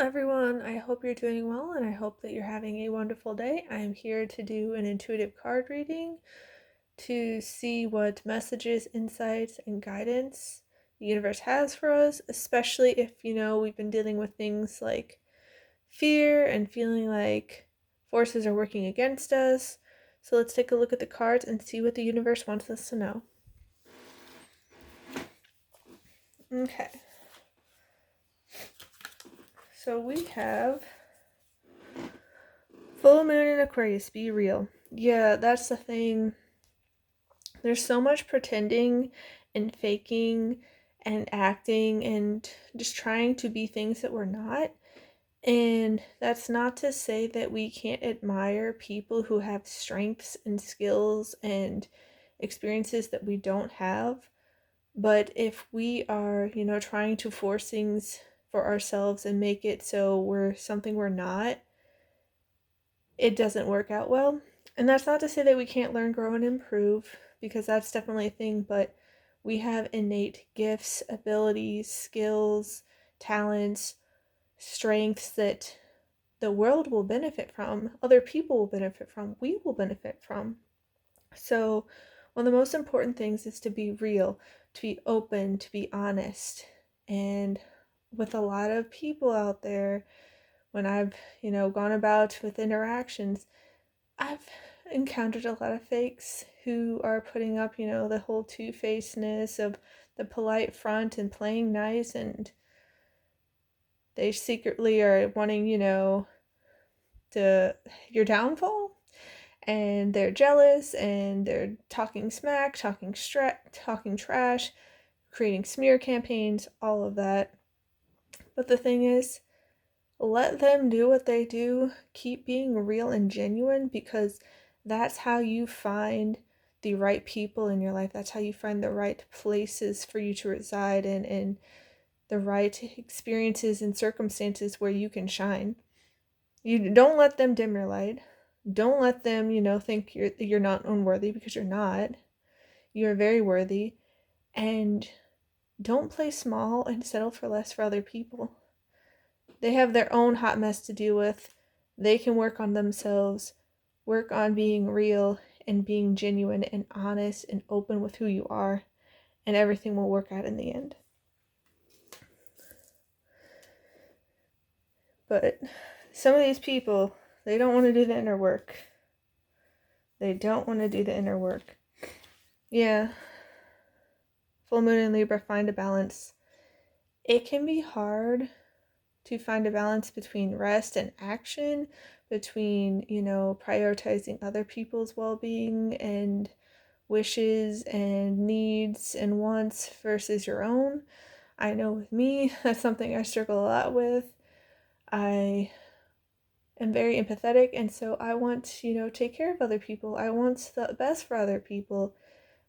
everyone. I hope you're doing well and I hope that you're having a wonderful day. I am here to do an intuitive card reading to see what messages, insights, and guidance the universe has for us, especially if, we've been dealing with things like fear and feeling like forces are working against us. So let's take a look at the cards and see what the universe wants us to know. Okay. So we have full moon in Aquarius, be real. Yeah, that's the thing. There's so much pretending and faking and acting and just trying to be things that we're not. And that's not to say that we can't admire people who have strengths and skills and experiences that we don't have. But if we are, trying to force things for ourselves and make it so we're something we're not, it doesn't work out well. And that's not to say that we can't learn, grow, and improve, because that's definitely a thing, but we have innate gifts, abilities, skills, talents, strengths that the world will benefit from, other people will benefit from, we will benefit from. So one of the most important things is to be real, to be open, to be honest. And with a lot of people out there, when I've, gone about with interactions, I've encountered a lot of fakes who are putting up, the whole two-facedness of the polite front and playing nice, and they secretly are wanting, to your downfall, and they're jealous and they're talking smack, talking trash, creating smear campaigns, all of that. But the thing is, let them do what they do. Keep being real and genuine, because that's how you find the right people in your life. That's how you find the right places for you to reside in, and the right experiences and circumstances where you can shine. You don't let them dim your light. Don't let them, think you're not unworthy, because you're not. You're very worthy. And don't play small and settle for less for other people. They have their own hot mess to deal with. They can work on themselves, work on being real and being genuine and honest and open with who you are, and everything will work out in the end. But some of these people, they don't want to do the inner work. They don't want to do the inner work. Yeah. Full moon in Libra, find a balance. It can be hard to find a balance between rest and action, between, prioritizing other people's well-being and wishes and needs and wants versus your own. I know with me, that's something I struggle a lot with. I am very empathetic, and so I want to, take care of other people. I want the best for other people,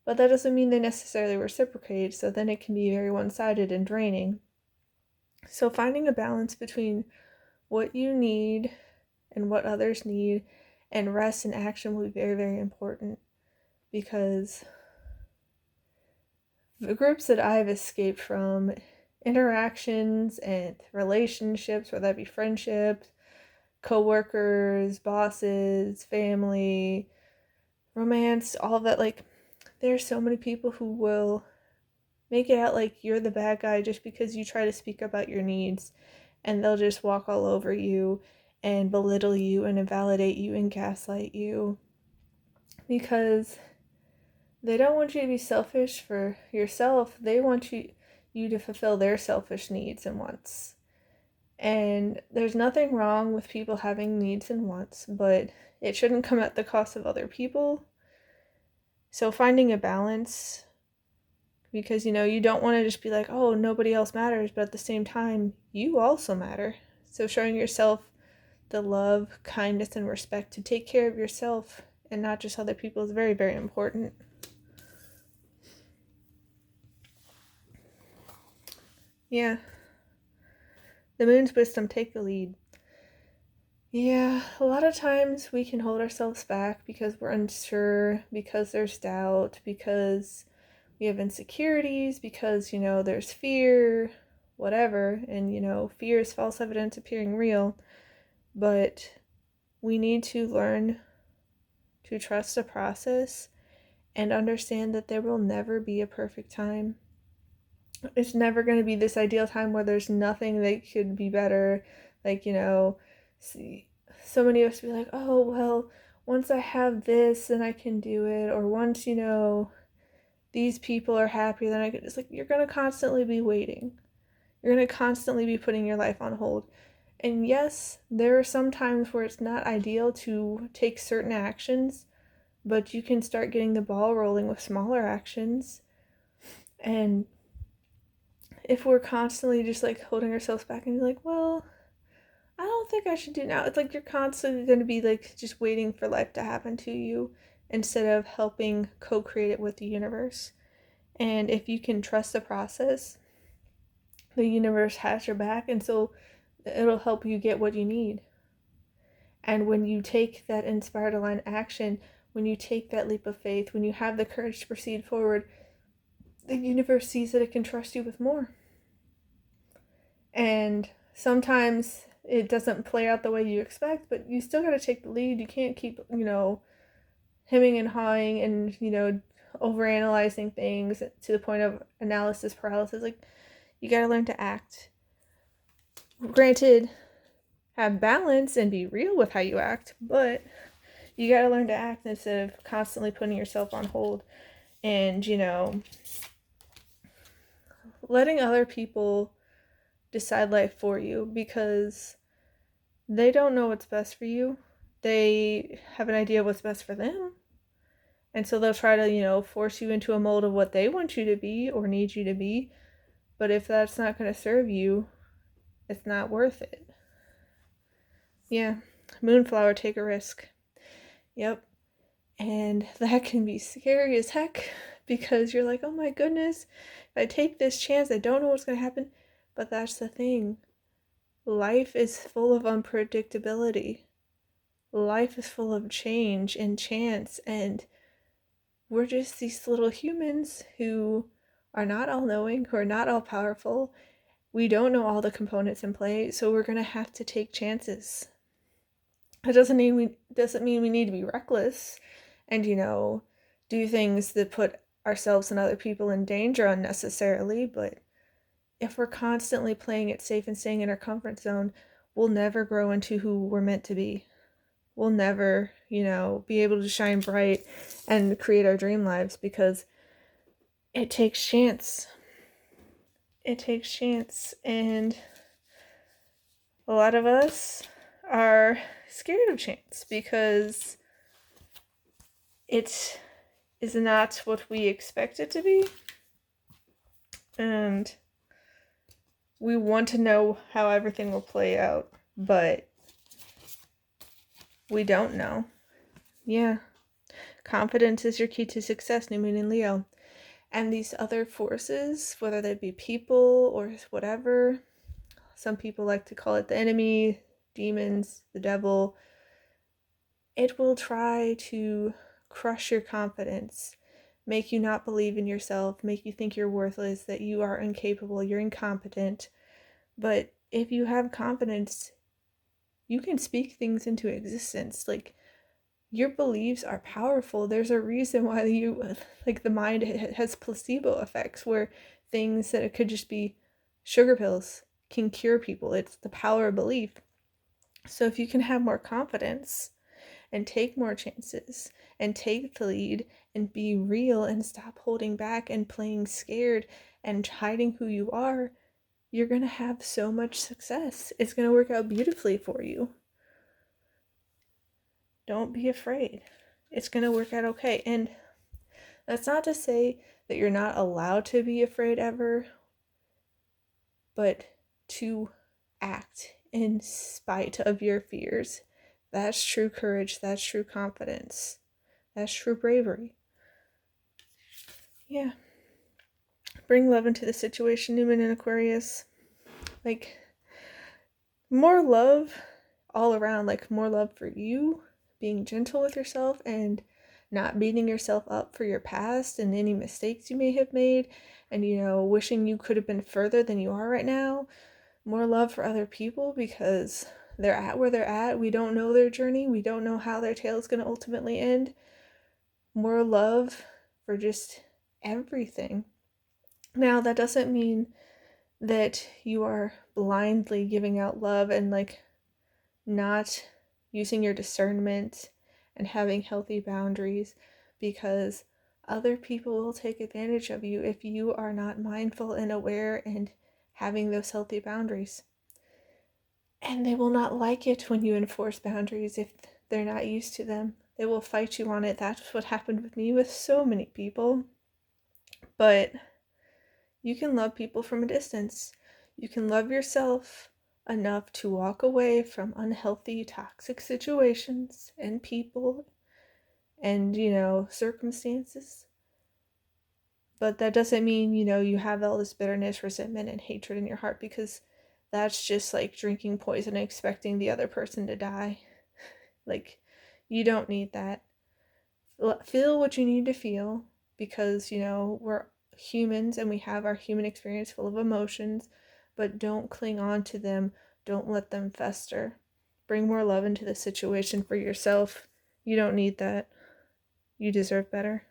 but that doesn't mean they necessarily reciprocate, so then it can be very one-sided and draining. So finding a balance between what you need and what others need, and rest and action will be very, very important, because the groups that I've escaped from, interactions and relationships, whether that be friendships, co-workers, bosses, family, romance, all of that, like, there's so many people who will make it out like you're the bad guy just because you try to speak about your needs, and they'll just walk all over you and belittle you and invalidate you and gaslight you, because they don't want you to be selfish for yourself. They want you to fulfill their selfish needs and wants. And there's nothing wrong with people having needs and wants, but it shouldn't come at the cost of other people. So finding a balance, because, you don't want to just be like, oh, nobody else matters, but at the same time, you also matter. So showing yourself the love, kindness, and respect to take care of yourself and not just other people is very, very important. Yeah. The moon's wisdom, take the lead. Yeah, a lot of times we can hold ourselves back because we're unsure, because there's doubt, because we have insecurities, because, there's fear, whatever, and fear is false evidence appearing real. But we need to learn to trust the process and understand that there will never be a perfect time. It's never going to be this ideal time where there's nothing that could be better. Like, see, so many of us be like, oh, well, once I have this, then I can do it. Or once, these people are happy, then I can. It's like, you're going to constantly be waiting. You're going to constantly be putting your life on hold. And yes, there are some times where it's not ideal to take certain actions, but you can start getting the ball rolling with smaller actions. And if we're constantly just like holding ourselves back and be like, well, I don't think I should do now. It's like you're constantly going to be like just waiting for life to happen to you instead of helping co-create it with the universe. And if you can trust the process, the universe has your back, and so it'll help you get what you need. And when you take that inspired aligned action, when you take that leap of faith, when you have the courage to proceed forward, the universe sees that it can trust you with more. And sometimes it doesn't play out the way you expect, but you still got to take the lead. You can't keep, hemming and hawing and, overanalyzing things to the point of analysis paralysis. Like, you got to learn to act. Granted, have balance and be real with how you act, but you got to learn to act instead of constantly putting yourself on hold and, letting other people decide life for you, because they don't know what's best for you. They have an idea of what's best for them. And so they'll try to, force you into a mold of what they want you to be or need you to be. But if that's not going to serve you, it's not worth it. Yeah. Moonflower, take a risk. Yep. And that can be scary as heck, because you're like, oh my goodness, if I take this chance, I don't know what's going to happen. But that's the thing. Life is full of unpredictability. Life is full of change and chance, and we're just these little humans who are not all knowing, who are not all powerful. We don't know all the components in play, so we're going to have to take chances. It doesn't mean we need to be reckless and, do things that put ourselves and other people in danger unnecessarily, but if we're constantly playing it safe and staying in our comfort zone, we'll never grow into who we're meant to be. We'll never, be able to shine bright and create our dream lives, because it takes chance. It takes chance. And a lot of us are scared of chance because it is not what we expect it to be. And we want to know how everything will play out, but we don't know. Yeah. Confidence is your key to success, New Moon in Leo. And these other forces, whether they be people or whatever, some people like to call it the enemy, demons, the devil, it will try to crush your confidence, make you not believe in yourself, make you think you're worthless, that you are incapable, you're incompetent. But if you have confidence, you can speak things into existence. Like, your beliefs are powerful. There's a reason why the mind has placebo effects, where things that it could just be sugar pills can cure people. It's the power of belief. So if you can have more confidence and take more chances and take the lead and be real and stop holding back and playing scared and hiding who you are, you're going to have so much success. It's going to work out beautifully for you. Don't be afraid. It's going to work out okay. And that's not to say that you're not allowed to be afraid ever, but to act in spite of your fears. That's true courage. That's true confidence. That's true bravery. Yeah. Bring love into the situation, New Moon in Aquarius. Like, more love all around, like more love for you, being gentle with yourself and not beating yourself up for your past and any mistakes you may have made, and, wishing you could have been further than you are right now. More love for other people because they're at where they're at. We don't know their journey. We don't know how their tale is going to ultimately end. More love for just everything. Now, that doesn't mean that you are blindly giving out love and not using your discernment and having healthy boundaries, because other people will take advantage of you if you are not mindful and aware and having those healthy boundaries. And they will not like it when you enforce boundaries if they're not used to them. They will fight you on it. That's what happened with me with so many people. But you can love people from a distance. You can love yourself enough to walk away from unhealthy, toxic situations and people and, circumstances. But that doesn't mean, you have all this bitterness, resentment, and hatred in your heart, because that's just like drinking poison and expecting the other person to die. You don't need that. Feel what you need to feel, because, we're humans and we have our human experience full of emotions, but don't cling on to them. Don't let them fester. Bring more love into the situation for yourself. You don't need that. You deserve better.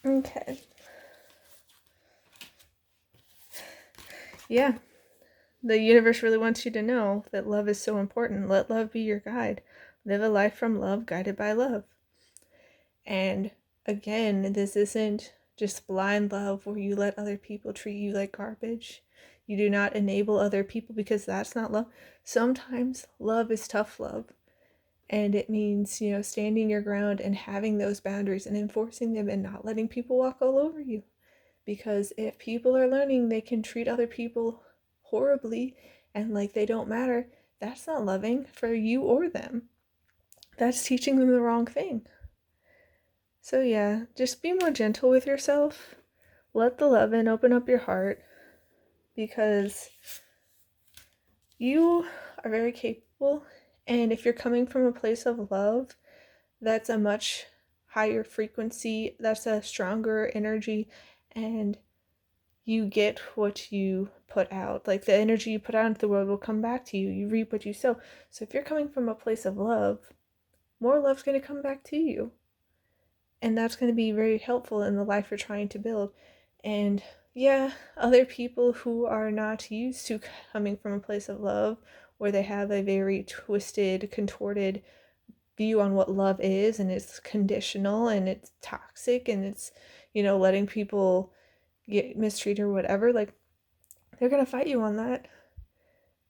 Okay. Yeah. The universe really wants you to know that love is so important. Let love be your guide. Live a life from love, guided by love. And again, this isn't just blind love where you let other people treat you like garbage. You do not enable other people, because that's not love. Sometimes love is tough love. And it means, standing your ground and having those boundaries and enforcing them and not letting people walk all over you. Because if people are learning they can treat other people horribly and like they don't matter, that's not loving for you or them. That's teaching them the wrong thing. So yeah, just be more gentle with yourself. Let the love in, open up your heart, because you are very capable. And if you're coming from a place of love, that's a much higher frequency, that's a stronger energy, and you get what you put out. Like, the energy you put out into the world will come back to you. You reap what you sow. So if you're coming from a place of love, more love's going to come back to you. And that's going to be very helpful in the life you're trying to build. And yeah, other people who are not used to coming from a place of love, where they have a very twisted, contorted view on what love is, and it's conditional and it's toxic and it's, letting people get mistreated or whatever, they're going to fight you on that.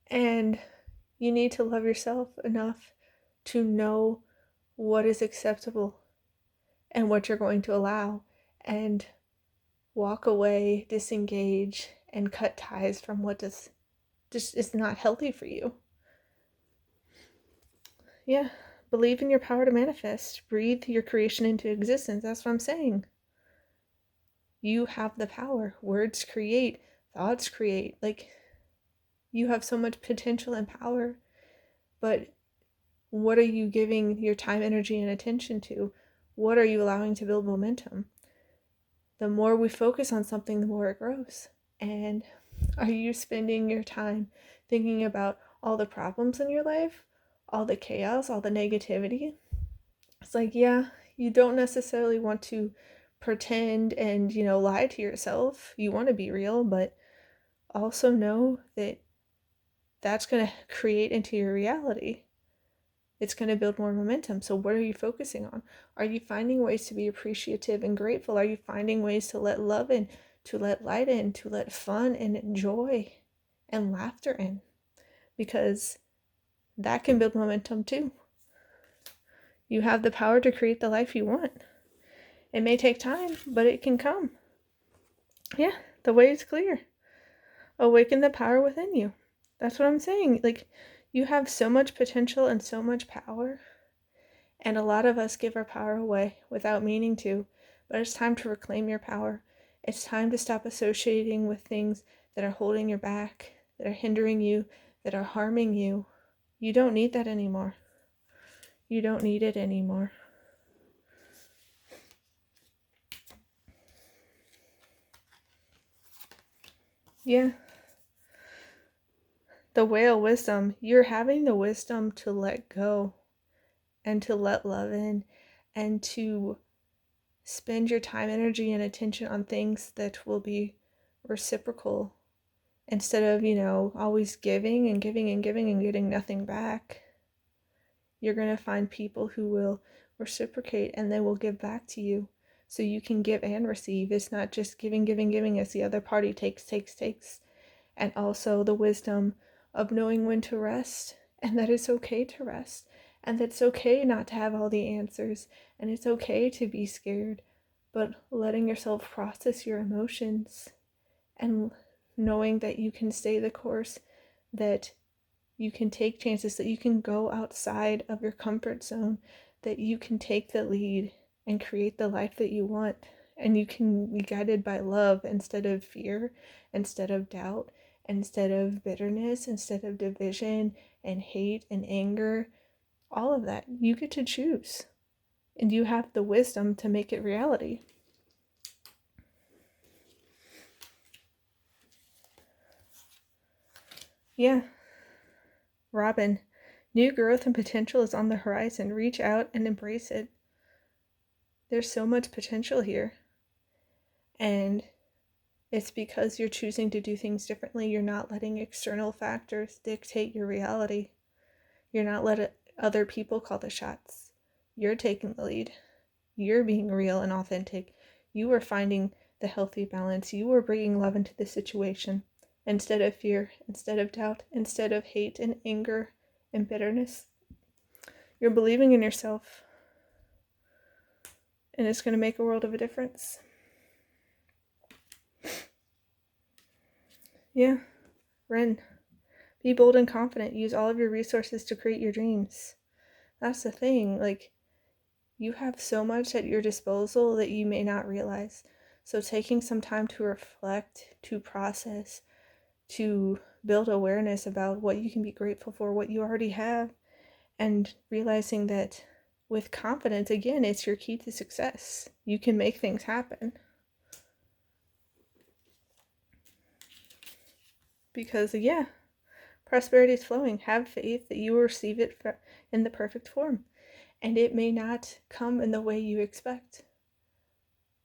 And you need to love yourself enough to know what is acceptable and what you're going to allow, and walk away, disengage, and cut ties from what just is not healthy for you. Yeah, believe in your power to manifest. Breathe your creation into existence. That's what I'm saying. You have the power. Words create, thoughts create. You have so much potential and power, but what are you giving your time, energy, and attention to? What are you allowing to build momentum? The more we focus on something, the more it grows. And are you spending your time thinking about all the problems in your life, all the chaos, all the negativity? It's yeah, you don't necessarily want to pretend and, lie to yourself. You want to be real, but also know that that's going to create into your reality. It's going to build more momentum. So what are you focusing on? Are you finding ways to be appreciative and grateful? Are you finding ways to let love in, to let light in, to let fun and joy and laughter in? Because that can build momentum too. You have the power to create the life you want. It may take time, but it can come. Yeah, the way is clear. Awaken the power within you. That's what I'm saying. You have so much potential and so much power. And a lot of us give our power away without meaning to. But it's time to reclaim your power. It's time to stop associating with things that are holding you back, that are hindering you, that are harming you. You don't need that anymore. You don't need it anymore. Yeah. The whale wisdom, you're having the wisdom to let go and to let love in and to spend your time, energy, and attention on things that will be reciprocal instead of, always giving and giving and giving and getting nothing back. You're going to find people who will reciprocate and they will give back to you so you can give and receive. It's not just giving, giving, giving as the other party takes. And also the wisdom of knowing when to rest and that it's okay to rest and that it's okay not to have all the answers and it's okay to be scared, but letting yourself process your emotions and knowing that you can stay the course, that you can take chances, that you can go outside of your comfort zone, that you can take the lead and create the life that you want. And you can be guided by love instead of fear, instead of doubt, instead of bitterness, instead of division and hate and anger. All of that, you get to choose. And you have the wisdom to make it reality. Yeah. Robin, new growth and potential is on the horizon. Reach out and embrace it. There's so much potential here. And it's because you're choosing to do things differently. You're not letting external factors dictate your reality. You're not letting other people call the shots. You're taking the lead. You're being real and authentic. You are finding the healthy balance. You are bringing love into the situation instead of fear, instead of doubt, instead of hate and anger and bitterness. You're believing in yourself. And it's going to make a world of a difference. Yeah. Ren, be bold and confident. Use all of your resources to create your dreams. That's the thing. You have so much at your disposal that you may not realize. So taking some time to reflect, to process, to build awareness about what you can be grateful for, what you already have, and realizing that with confidence, again, it's your key to success. You can make things happen. Because, prosperity is flowing. Have faith that you will receive it in the perfect form. And it may not come in the way you expect.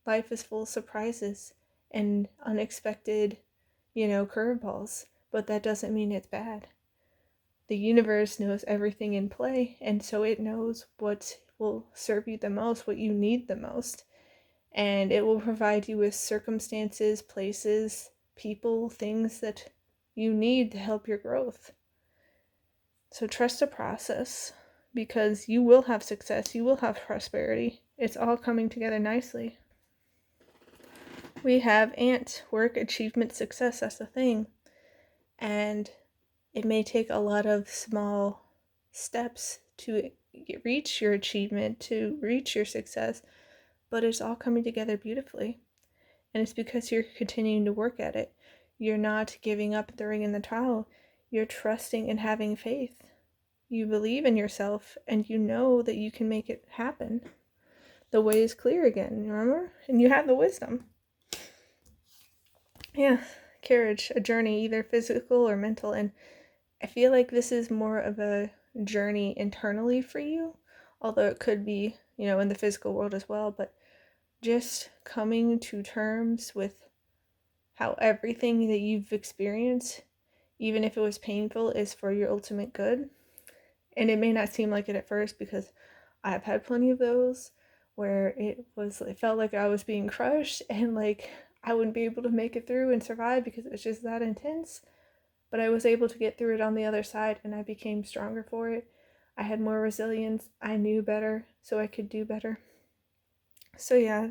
Life is full of surprises and unexpected, curveballs. But that doesn't mean it's bad. The universe knows everything in play, and so it knows what will serve you the most, what you need the most. And it will provide you with circumstances, places, people, things that you need to help your growth. So trust the process, because you will have success, you will have prosperity. It's all coming together nicely. We have ANT, work, achievement, success. That's the thing. And it may take a lot of small steps to reach your achievement, to reach your success, but it's all coming together beautifully. And it's because you're continuing to work at it. You're not giving up, throwing in the towel. You're trusting and having faith. You believe in yourself and you know that you can make it happen. The way is clear again, remember? And you have the wisdom. Yeah, carriage, a journey, either physical or mental. And I feel like this is more of a journey internally for you, although it could be, in the physical world as well. But just coming to terms with how everything that you've experienced, even if it was painful, is for your ultimate good. And it may not seem like it at first, because I've had plenty of those where it felt like I was being crushed and like I wouldn't be able to make it through and survive because it was just that intense. But I was able to get through it on the other side, and I became stronger for it. I had more resilience. I knew better, so I could do better. So yeah,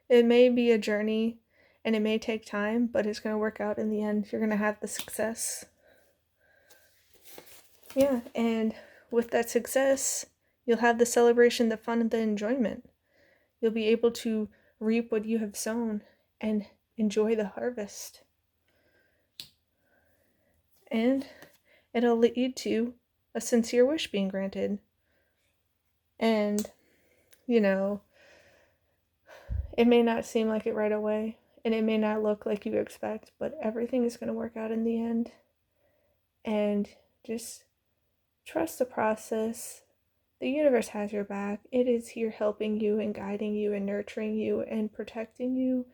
it may be a journey and it may take time, but it's going to work out in the end. You're going to have the success. Yeah, and with that success, you'll have the celebration, the fun, and the enjoyment. You'll be able to reap what you have sown and enjoy the harvest. And it'll lead to a sincere wish being granted. And, you know, it may not seem like it right away, and it may not look like you expect, but everything is going to work out in the end. And just trust the process. The universe has your back. It is here helping you and guiding you and nurturing you and protecting you.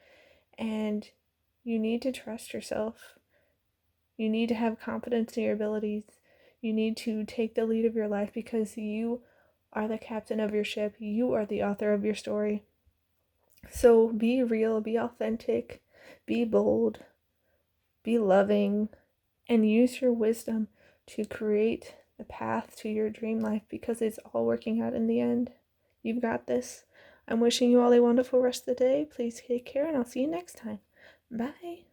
And you need to trust yourself. You need to have confidence in your abilities. You need to take the lead of your life because you are the captain of your ship. You are the author of your story. So be real, be authentic, be bold, be loving, and use your wisdom to create the path to your dream life because it's all working out in the end. You've got this. I'm wishing you all a wonderful rest of the day. Please take care, and I'll see you next time. Bye.